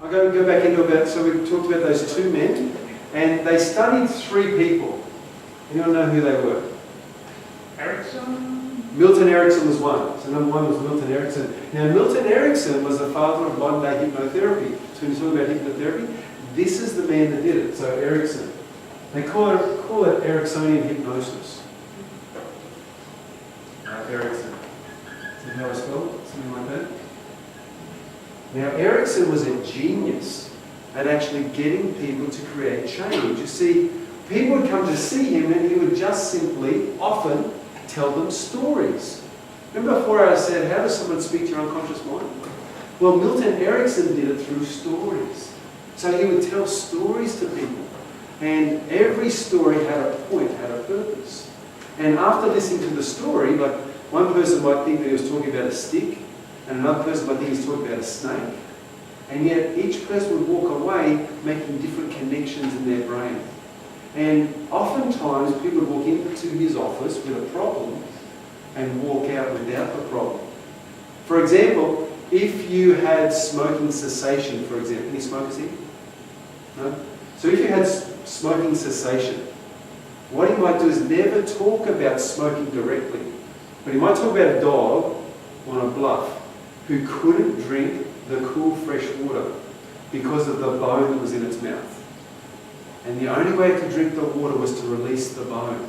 I'll go back into about, so we talked about those two men, and they studied three people. Anyone know who they were? Erickson? Milton Erickson was one. So number one was Milton Erickson. Now Milton Erickson was the father of modern day hypnotherapy. So when you talk about hypnotherapy, this is the man that did it. So Erickson. They call it Ericksonian hypnosis. Erickson. Is that how I spell it? Something like that? Now Erickson was a genius at actually getting people to create change. You see, people would come to see him and he would just simply, often, tell them stories. Remember before I said, how does someone speak to your unconscious mind? Well, Milton Erickson did it through stories. So he would tell stories to people. And every story had a point, had a purpose. And after listening to the story, like one person might think that he was talking about a stick, and another person might think he was talking about a snake. And yet each person would walk away making different connections in their brain. And oftentimes people would walk into his office with a problem and walk out without the problem. For example, if you had smoking cessation, for example, any smokers here? No? So if you had smoking cessation, what he might do is never talk about smoking directly, but he might talk about a dog on a bluff who couldn't drink the cool fresh water because of the bone that was in its mouth. And the only way it could drink the water was to release the bone.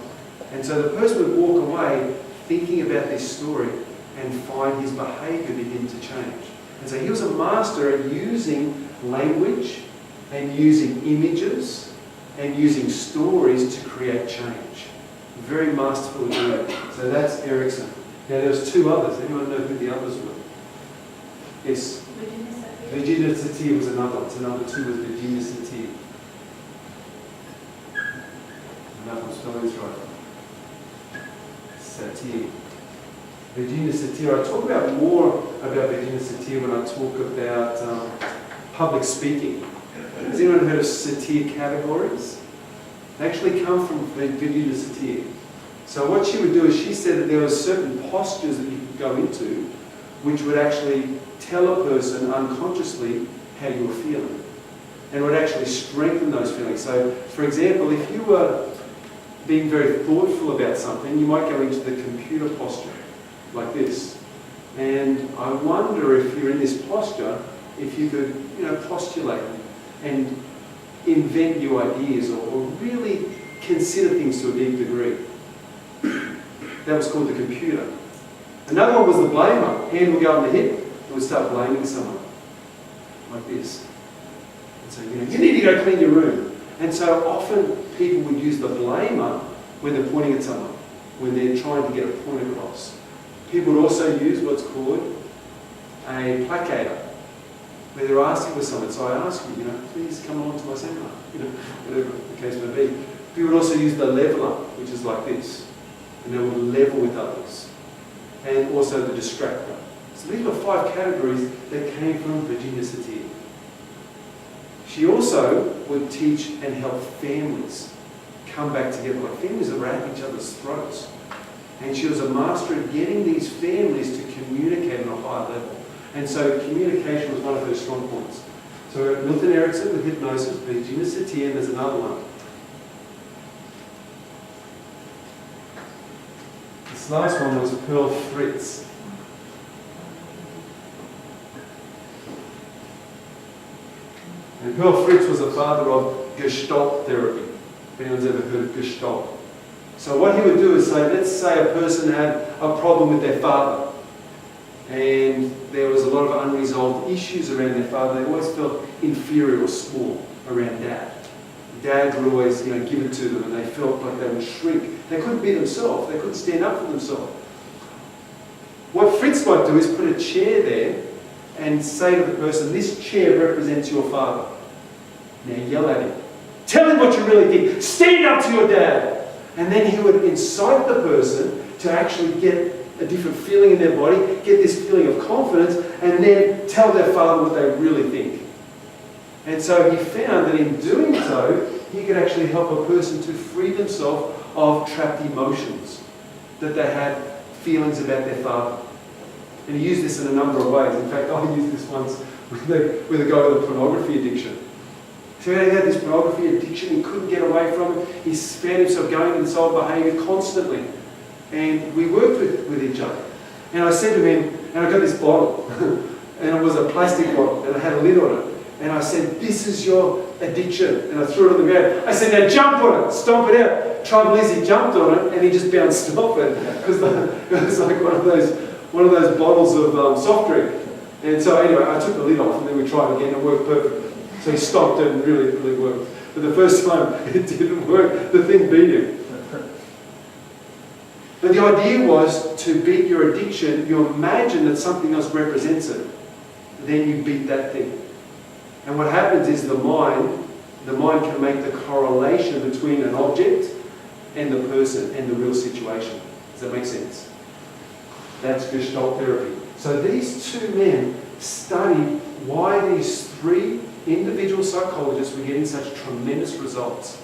And so the person would walk away thinking about this story and find his behaviour begin to change. And so he was a master at using language and using images and using stories to create change. Very masterful at doing it. So that's Erickson. Now there was two others. Anyone know who the others were? Yes? Virginia Satir was another. So number two was Virginia Satir. I'm spelling this right. Satir. Virginia Satir. I talk about more about Virginia Satir when I talk about public speaking. Has anyone heard of Satir categories? They actually come from Virginia Satir. So what she would do is she said that there were certain postures that you could go into which would actually tell a person unconsciously how you were feeling and would actually strengthen those feelings. So, for example, if you were being very thoughtful about something, you might go into the computer posture, like this. And I wonder if you're in this posture, if you could, postulate and invent new ideas or really consider things to a deep degree. That was called the computer. Another one was the blamer. Hand would go on the hip and would start blaming someone, like this. And so, you need to go clean your room. And so often people would use the blamer when they're pointing at someone, when they're trying to get a point across. People would also use what's called a placator, where they're asking for someone. So I ask you, please come along to my seminar, whatever the case may be. People would also use the leveler, which is like this, and they would level with others. And also the distractor. So these were 5 categories that came from Virginia Satir. She also would teach and help families come back together, like families that were at each other's throats. And she was a master at getting these families to communicate on a high level. And so communication was one of her strong points. So we have Milton Erickson with hypnosis, Virginia Satir, and there's another one. This last one was Pearl Fritz. And Pearl Fritz was the father of Gestalt therapy. If anyone's ever heard of Gestalt. So what he would do is say, let's say a person had a problem with their father. And there was a lot of unresolved issues around their father. They always felt inferior or small around dad. Dad would always, give it to them, and they felt like they would shrink. They couldn't be themselves. They couldn't stand up for themselves. What Fritz might do is put a chair there and say to the person, this chair represents your father. Now yell at him. Tell him what you really think. Stand up to your dad. And then he would incite the person to actually get a different feeling in their body, get this feeling of confidence, and then tell their father what they really think. And so he found that in doing so, he could actually help a person to free themselves of trapped emotions, that they had feelings about their father. And he used this in a number of ways. In fact, I used this once with the guy with the pornography addiction. So he had this pornography addiction, he couldn't get away from it, he found himself going into this old behaviour constantly. And we worked with each other. And I said to him, and I got this bottle, and it was a plastic bottle, and it had a lid on it. And I said, this is your addiction. And I threw it on the ground. I said, now jump on it, stomp it out. Trouble is, he jumped on it, and he just bounced off it. Because it was like one of those bottles of soft drink. And so anyway, I took the lid off, and then we tried again, and it worked perfectly. So he stopped it and really, really worked. But the first time it didn't work, the thing beat him. But the idea was to beat your addiction, you imagine that something else represents it. Then you beat that thing. And what happens is the mind can make the correlation between an object and the person and the real situation. Does that make sense? That's Gestalt therapy. So these two men studied why these three individual psychologists were getting such tremendous results.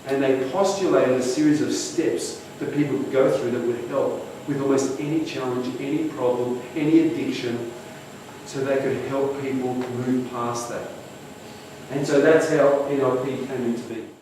And they postulated a series of steps that people could go through that would help with almost any challenge, any problem, any addiction, so they could help people move past that. And so that's how NLP came into being.